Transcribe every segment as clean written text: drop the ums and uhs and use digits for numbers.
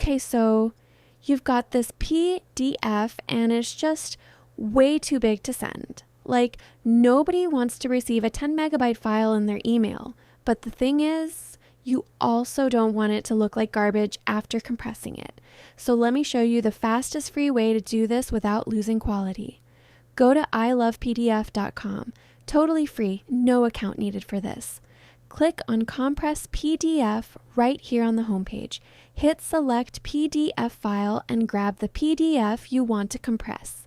Okay, so you've got this PDF and it's just way too big to send. Like, nobody wants to receive a 10 megabyte file in their email. But the thing is, you also don't want it to look like garbage after compressing it. So let me show you the fastest free way to do this without losing quality. Go to iLovePDF.com. Totally free, no account needed for this. Click on Compress PDF right here on the homepage. Hit Select PDF file and grab the PDF you want to compress.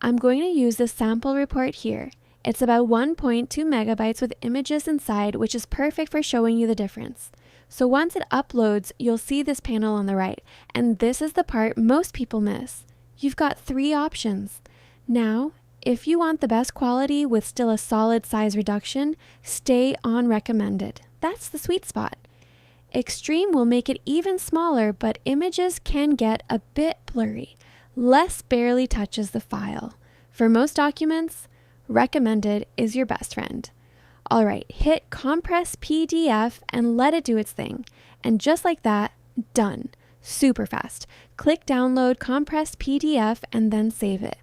I'm going to use the sample report here. It's about 1.2 megabytes with images inside, which is perfect for showing you the difference. So once it uploads, you'll see this panel on the right, and this is the part most people miss. You've got 3 options. Now, if you want the best quality with still a solid size reduction, stay on recommended. That's the sweet spot. Extreme will make it even smaller, but images can get a bit blurry. Less barely touches the file. For most documents, recommended is your best friend. All right, hit Compress PDF and let it do its thing. And just like that, done. Super fast. Click Download Compress PDF and then save it.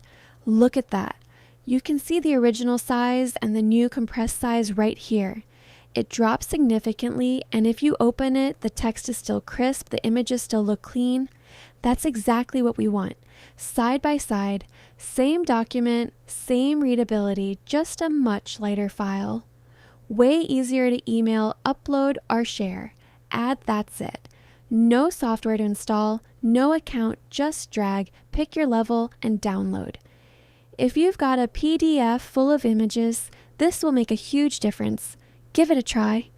Look at that. You can see the original size and the new compressed size right here. It drops significantly, and if you open it, the text is still crisp, the images still look clean. That's exactly what we want. Side by side, same document, same readability, just a much lighter file. Way easier to email, upload, or share. Add, that's it. No software to install, no account, just drag, pick your level, and download. If you've got a PDF full of images, this will make a huge difference. Give it a try.